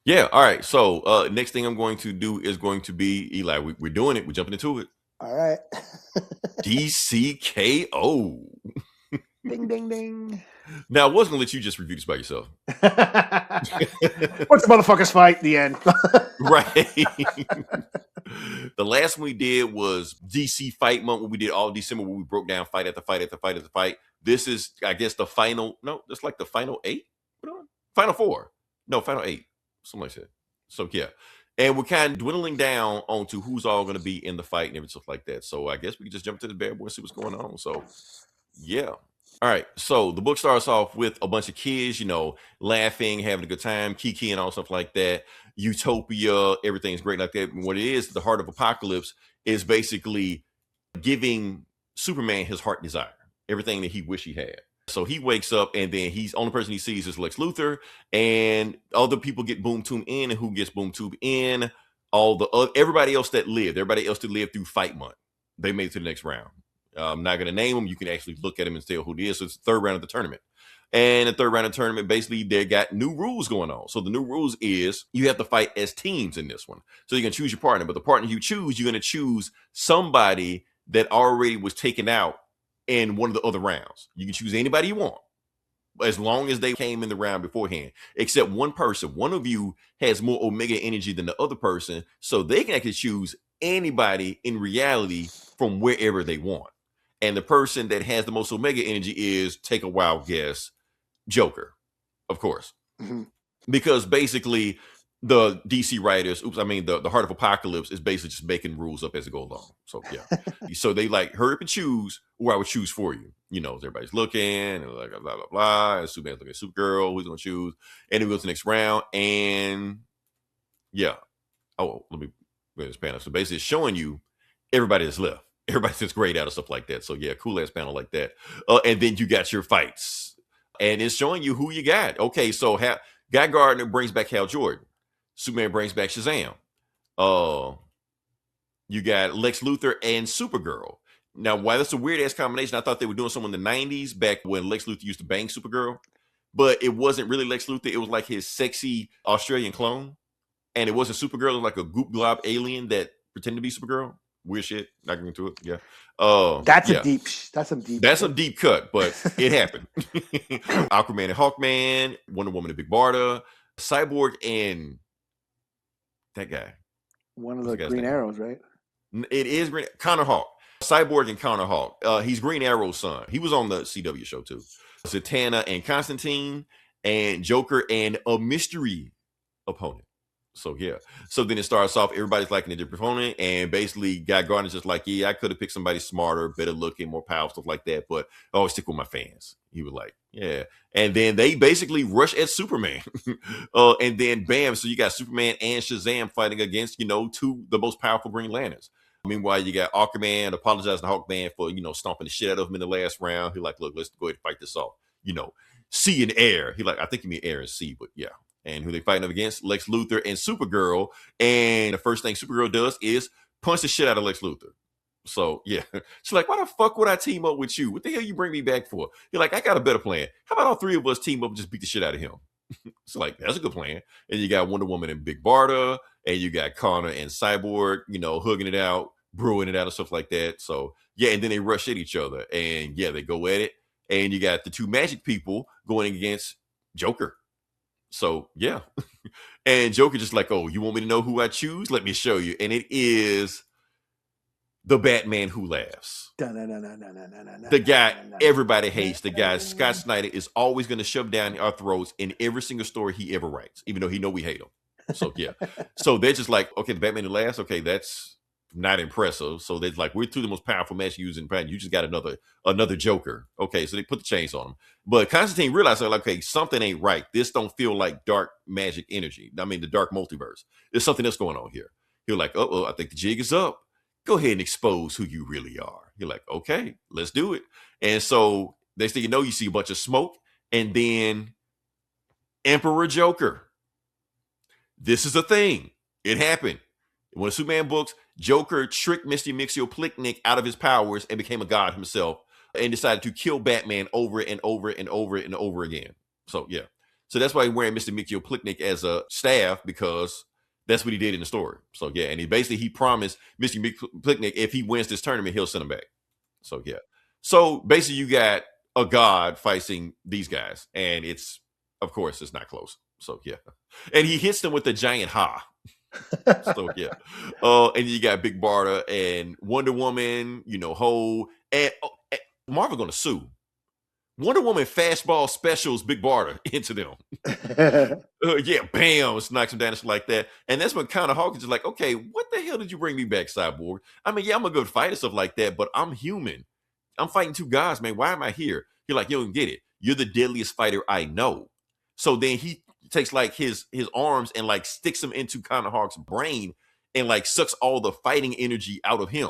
Yeah. All right. So next thing I'm going to do is going to be Eli. We're doing it. We're jumping into it. All right. DCKO. Ding, ding, ding. Now I was gonna let you just review this by yourself. What's the motherfuckers fight? The end. Right. The last one we did was DC Fight Month, when we did all December, where we broke down fight after fight after fight after fight. This is, I guess, the final. No, that's like the final 8. Final 4. No, final 8. Something like that. So yeah. And we're kind of dwindling down onto who's all going to be in the fight and everything stuff like that. So I guess we can just jump to the bad boy and see what's going on. So yeah. All right. So the book starts off with a bunch of kids, laughing, having a good time, Kiki and all stuff like that. Utopia, everything's great like that. And what it is, the Heart of Apocalypse is basically giving Superman his heart desire, everything that he wish he had. So he wakes up and then he's only person he sees is Lex Luthor, and other people get boom tube in, and who gets boom tube in? Everybody else that lived through Fight Month. They made it to the next round. I'm not going to name them. You can actually look at them and tell who it is. So it's the third round of the tournament. And the third round of the tournament, basically, they got new rules going on. So the new rules is you have to fight as teams in this one. So you can choose your partner, but the partner you choose, you're going to choose somebody that already was taken out in one of the other rounds. You can choose anybody you want, as long as they came in the round beforehand, except one person. One of you has more Omega energy than the other person, so they can actually choose anybody in reality from wherever they want. And the person that has the most Omega energy is, take a wild guess, Joker, of course. Mm-hmm. Because basically the DC writers, the Heart of Apocalypse is basically just making rules up as it goes along. So yeah. So they like, hurry up and choose, or I would choose for you. Everybody's looking and like blah blah blah. And Superman's looking at Supergirl, who's gonna choose, and it goes to the next round. And yeah. Oh, let me go this panel. So basically it's showing you everybody that's left. Everybody that's grayed out and stuff like that. So yeah, cool ass panel like that. And then you got your fights, and it's showing you who you got. Okay, so Guy Gardner brings back Hal Jordan. Superman brings back Shazam. You got Lex Luthor and Supergirl. Now, why that's a weird ass combination, I thought they were doing something in the 90s, back when Lex Luthor used to bang Supergirl, but it wasn't really Lex Luthor. It was like his sexy Australian clone, and it wasn't Supergirl. It was like a goop glob alien that pretended to be Supergirl. Weird shit. Not getting into it. Yeah. That's yeah. some deep. That's a deep cut, but it happened. Aquaman and Hawkman, Wonder Woman and Big Barda, Cyborg and that guy. One of the Green Arrows, right? It is Connor Hawk. Cyborg and Connor Hawk. He's Green Arrow's son. He was on the CW show too. Zatanna and Constantine, and Joker and a mystery opponent. So yeah. So then it starts off, everybody's liking a different opponent, and basically Guy Gardner's just like, yeah, I could have picked somebody smarter, better looking, more powerful, stuff like that, but I always stick with my fans. He was like, yeah. And then they basically rush at Superman. And then bam, so you got Superman and Shazam fighting against, two the most powerful Green Lanterns. Meanwhile, you got Aquaman apologizing to Hawkman for, stomping the shit out of him in the last round. He like, look, let's go ahead and fight this off. Sea and air. He like, I think you mean air and sea, but yeah. And who they fighting up against? Lex Luthor and Supergirl. And the first thing Supergirl does is punch the shit out of Lex Luthor. So yeah, she's like, why the fuck would I team up with you? What the hell you bring me back for? You're like, I got a better plan. How about all three of us team up and just beat the shit out of him? It's like, that's a good plan. And you got Wonder Woman and Big Barda, and you got Connor and Cyborg, hugging it out, brewing it out and stuff like that. So yeah, and then they rush at each other, and yeah, they go at it. And you got the two magic people going against Joker. So yeah. And Joker just like, oh, you want me to know who I choose? Let me show you. And it is the Batman who laughs. The guy everybody hates. The guy Scott Snyder is always going to shove down our throats in every single story he ever writes, even though he know we hate him. So yeah. So they're just like, okay, the Batman who laughs, okay, that's not impressive. So they're like, we're two of the most powerful match using Batman. You just got another Joker. Okay, so they put the chains on him. But Constantine realized, like, okay, something ain't right. This don't feel like dark magic energy. I mean, the dark multiverse. There's something else going on here. You're like, oh, I think the jig is up. Go ahead and expose who you really are. You're like, okay, let's do it. And so next thing you see a bunch of smoke, and then Emperor Joker. This is a thing. It happened. In one of Superman books, Joker tricked Mr. Mxyzptlk out of his powers and became a god himself, and decided to kill Batman over and over and over and over again. So yeah. So that's why he's wearing Mr. Mikio Pliknik as a staff, because that's what he did in the story. So yeah, and he promised Mr. Pliknik if he wins this tournament, he'll send him back. So yeah. So basically you got a god fighting these guys, and of course it's not close. So yeah. And he hits them with the giant ha. So yeah. And you got Big Barda and Wonder Woman, Ho, and Marvel gonna sue. Wonder Woman fastball specials Big Barda into them. Yeah, bam, knocks him down and shit like that. And that's when Connor Hawkins is like, okay, what the hell did you bring me back, Cyborg? I mean, yeah, I'm a good fighter, stuff like that, but I'm human. I'm fighting two guys, man. Why am I here? You're like, you don't get it. You're the deadliest fighter I know. So then he takes like his arms and like sticks them into Connor Hawk's brain and like sucks all the fighting energy out of him.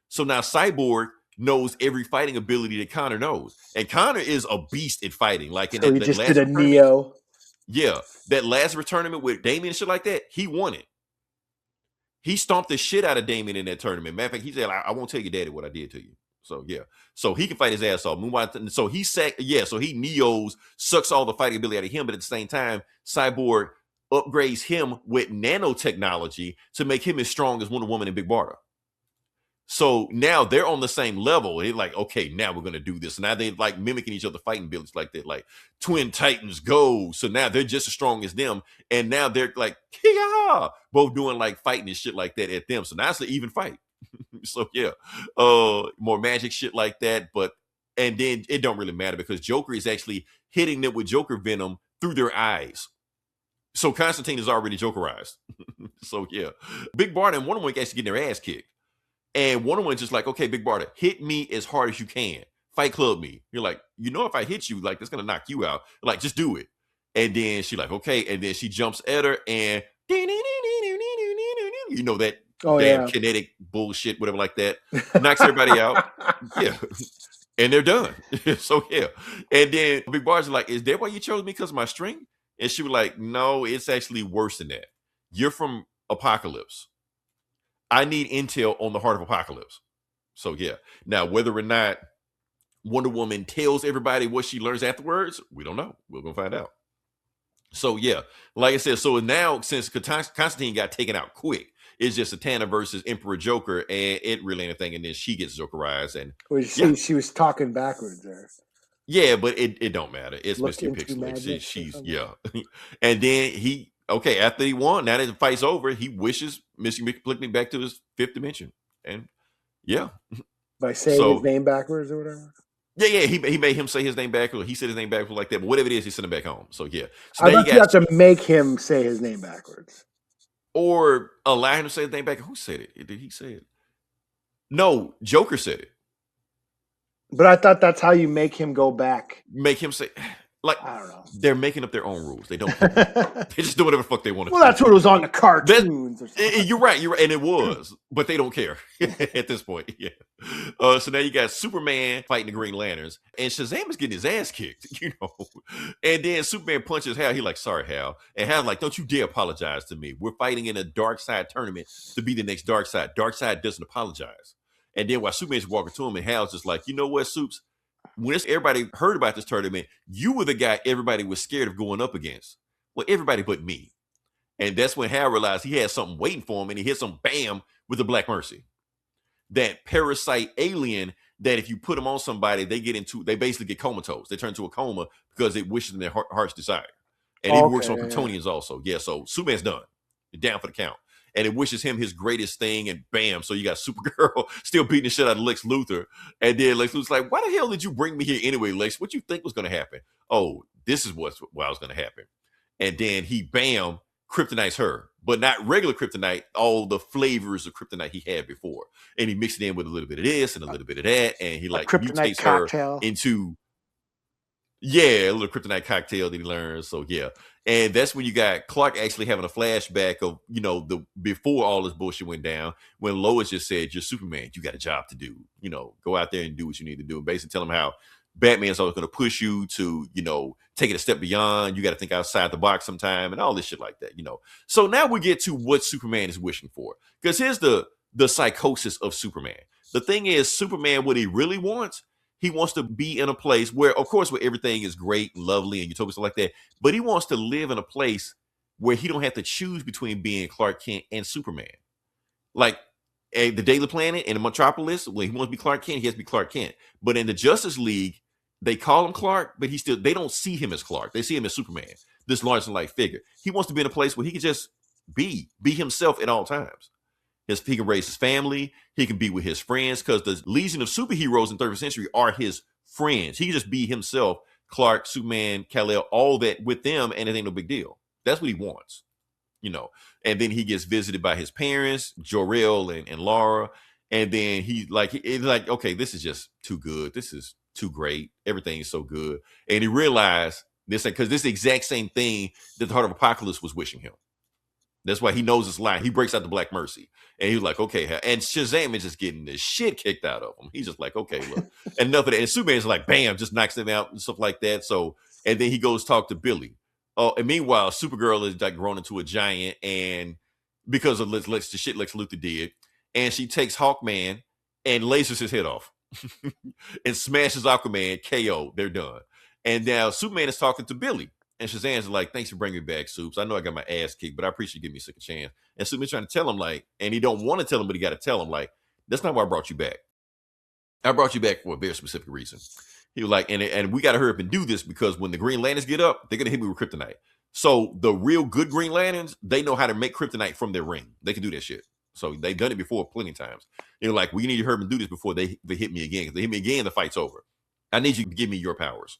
So now Cyborg knows every fighting ability that Connor knows, and Connor is a beast at fighting. Like in so that, he that just last did a Neo. Yeah, that last tournament with Damien and shit like that, he won it. He stomped the shit out of Damien in that tournament. Matter of fact, he said, "I won't tell your daddy what I did to you." So yeah, so he can fight his ass off. So he so he Neos, sucks all the fighting ability out of him, but at the same time, Cyborg upgrades him with nanotechnology to make him as strong as Wonder Woman and Big Barda. So now they're on the same level. They're like, okay, now we're gonna do this. Now they're like mimicking each other, fighting abilities like that, like Twin Titans go. So now they're just as strong as them, and now they're like, yeah, both doing like fighting and shit like that at them. So now it's an even fight. So yeah, more magic shit like that. And then it don't really matter because Joker is actually hitting them with Joker venom through their eyes. So Constantine is already Jokerized. So yeah, Big Barda and Wonder Woman actually getting their ass kicked. And Wonder Woman's just like, okay, Big Barda, hit me as hard as you can. Fight club me. You're like, if I hit you, like, that's going to knock you out. Like, just do it. And then she like, okay. And then she jumps at her and that damn kinetic bullshit, whatever like that. Knocks everybody out. Yeah. And they're done. So, yeah. And then Big Barda's like, is that why you chose me? Because of my string? And she was like, no, it's actually worse than that. You're from Apocalypse. I need intel on the Heart of Apocalypse. So yeah. Now, whether or not Wonder Woman tells everybody what she learns afterwards, we don't know. We're going to find out. So yeah, like I said, so now since Constantine got taken out quick, it's just Zatanna versus Emperor Joker, and it really anything, and then she gets Jokerized. And she was talking backwards there. Yeah, but it don't matter. It's Mr. Pixel. She's yeah. And then okay, after he won, now that the fight's over, he wishes Mr. Pliknik back to his fifth dimension. And yeah. By saying his name backwards or whatever? Yeah, he made him say his name backwards. He said his name backwards like that, but whatever it is, he sent him back home. So yeah. So I thought you have to make him say his name backwards. Or allow him to say his name back. Who said it? Did he say it? No, Joker said it. But I thought that's how you make him go back. Make him say... Like, I don't know. They're making up their own rules. They don't. They just do whatever the fuck they want to. Well, that's what was on the cartoons. Or something. You're right, and it was, but they don't care at this point. Yeah. So now you got Superman fighting the Green Lanterns, and Shazam is getting his ass kicked. And then Superman punches Hal. He's like, "Sorry, Hal," and Hal's like, "Don't you dare apologize to me. We're fighting in a Dark Side tournament to be the next Dark Side. Dark Side doesn't apologize." And then while Superman's walking to him, and Hal's just like, "You know what, Supes? When everybody heard about this tournament, you were the guy everybody was scared of going up against. Well, everybody but me." And that's when Hal realized he had something waiting for him, and he hits him, bam, with the Black Mercy. That parasite alien that if you put them on somebody, they basically get comatose. They turn into a coma because it wishes them their heart's desire. And it works on Kryptonians also. Yeah, so Superman's done. Down for the count. And it wishes him his greatest thing, and bam, so you got Supergirl still beating the shit out of Lex Luthor. And then Lex Luthor's like, why the hell did you bring me here anyway, Lex? What you think was going to happen? Oh, this is what was going to happen. And then he, bam, kryptonites her. But not regular kryptonite, all the flavors of kryptonite he had before. And he mixed it in with a little bit of this and a little bit of that. And he like mutates her into... Yeah, a little kryptonite cocktail that he learns. So yeah. And that's when you got Clark actually having a flashback of, the before all this bullshit went down, when Lois just said, "You're Superman. You got a job to do. Go out there and do what you need to do." And basically tell him how Batman's always going to push you to, take it a step beyond. You got to think outside the box sometime and all this shit like that, So now we get to what Superman is wishing for. Because here's the psychosis of Superman. The thing is, Superman, what he really wants, He wants to be in a place where, of course, where everything is great and lovely and utopia stuff like that. But he wants to live in a place where he don't have to choose between being Clark Kent and Superman. Like the Daily Planet and the Metropolis, when he wants to be Clark Kent, he has to be Clark Kent. But in the Justice League, they call him Clark, but they don't see him as Clark. They see him as Superman, this large than life figure. He wants to be in a place where he can just be himself at all times. He can raise his family. He can be with his friends, because the legion of superheroes in 30th century are his friends. He can just be himself, Clark, Superman, Kal-El, all that with them, and it ain't no big deal. That's what he wants, And then he gets visited by his parents, Jor-El and Lara, and then he's like, okay, this is just too good. This is too great. Everything is so good, and he realized this because this is the exact same thing that the Heart of Apocalypse was wishing him. That's why he knows his line. He breaks out the Black Mercy. And he's like, okay. And Shazam is just getting the shit kicked out of him. He's just like, okay, look. Enough of that. And Superman's like, bam, just knocks him out and stuff like that. So, and then he goes talk to Billy. Oh, and meanwhile, Supergirl is like grown into a giant, and because of the shit Lex Luthor did. And she takes Hawkman and lasers his head off and smashes Aquaman, KO. They're done. And now Superman is talking to Billy. And Shazam's like, thanks for bringing me back, Supes. I know I got my ass kicked, but I appreciate you giving me a second chance. And Superman's trying to tell him, like, and he don't want to tell him, but he got to tell him, like, that's not why I brought you back. I brought you back for a very specific reason. He was like, and we got to hurry up and do this, because when the Green Lanterns get up, they're going to hit me with kryptonite. So the real good Green Lanterns, they know how to make kryptonite from their ring. They can do that shit. So they've done it before plenty of times. They're like, we need to hurry up and do this before they hit me again. If they hit me again, the fight's over. I need you to give me your powers.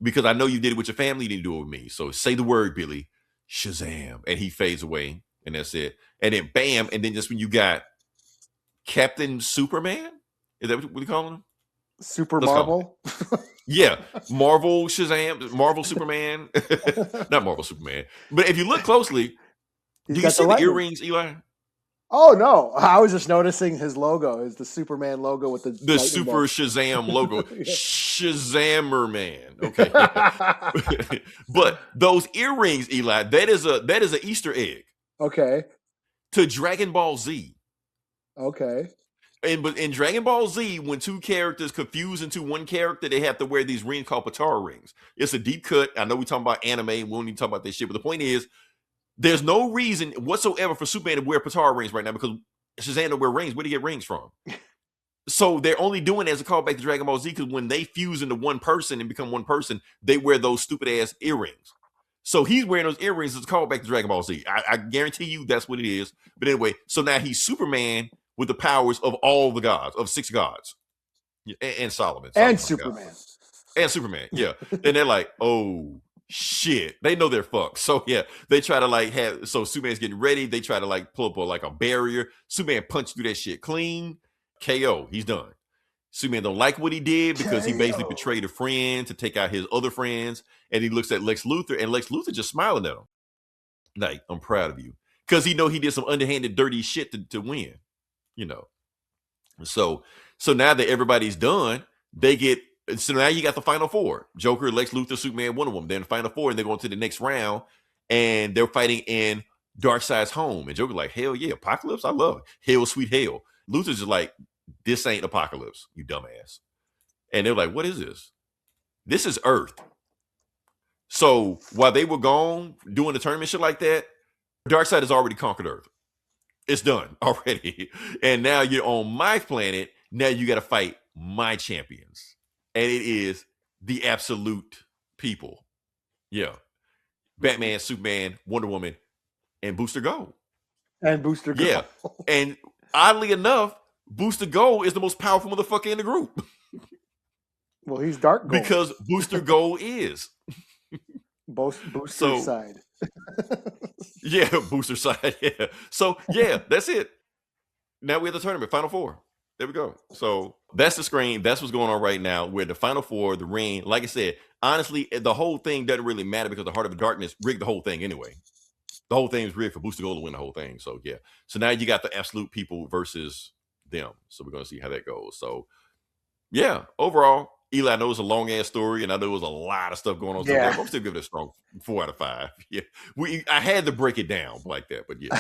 Because I know you did it with your family, you didn't do it with me. So say the word, Billy. Shazam. And he fades away. And that's it. And then bam. And then just when you got Captain Superman? Is that what you calling him? Super Marvel? Yeah. Marvel Shazam. Marvel Superman. Not Marvel Superman. But if you look closely, do you see the earrings, Eli? Oh, no. I was just noticing his logo is the Superman logo with the Super ball. Shazam logo. Yeah. Shazammer man. Okay. But those earrings, Eli, that is an Easter egg. Okay. To Dragon Ball Z. Okay. But in Dragon Ball Z, when two characters confuse into one character, they have to wear these rings called Patara rings. It's a deep cut. I know we talking about anime. We don't even talk about this shit. But the point is, there's no reason whatsoever for Superman to wear Patara rings right now, because Shazam don't wear rings. Where do you get rings from? So they're only doing it as a callback to Dragon Ball Z, because when they fuse into one person and become one person, they wear those stupid ass earrings. So he's wearing those earrings as a callback to Dragon Ball Z. I guarantee you that's what it is. But anyway, so now he's Superman with the powers of all the gods, of 6 gods. And Solomon. And Superman. God. And Superman, yeah. And they're like, oh, shit, they know they're fucked. So yeah, they try to so Superman's getting ready. They try to pull up a barrier. Superman punched through that shit clean. KO, he's done. Superman don't like what he did, because he basically betrayed a friend to take out his other friends. And he looks at Lex Luthor, and Lex Luthor just smiling at him. Like, I'm proud of you. Because he know he did some underhanded, dirty shit to win. So now that everybody's done, so now you got the final 4: Joker, Lex Luthor, Superman, Wonder Woman. They're in the final 4, and they're going to the next round, and they're fighting in Darkseid's home. And Joker's like, hell yeah, Apocalypse, I love it. Hell, sweet hell. Luthor's just like, this ain't Apocalypse, you dumbass. And they're like, what is this? This is Earth. So while they were gone doing the tournament shit like that, Darkseid has already conquered Earth. It's done already. And now you're on my planet. Now you got to fight my champions. And it is the absolute people. Yeah. Batman, Superman, Wonder Woman, and Booster Gold. And Booster Gold. Yeah. And oddly enough, Booster Gold is the most powerful motherfucker in the group. Well, he's Dark Gold. Because Booster Gold is. Booster side. Yeah, Booster side. Yeah. So, yeah, that's it. Now we have the tournament, Final 4. There we go. So that's the screen. That's what's going on right now. We're the Final 4, the ring. Like I said, honestly, the whole thing doesn't really matter, because the Heart of the Darkness rigged the whole thing anyway. The whole thing is rigged for Booster Gold to win the whole thing. So, yeah. So now you got the absolute people versus them. So we're going to see how that goes. So, yeah, overall, Eli, I know it's a long ass story, and I know there was a lot of stuff going on. Yeah. So I'm still giving it a strong 4 out of 5. Yeah, I had to break it down like that, but yeah.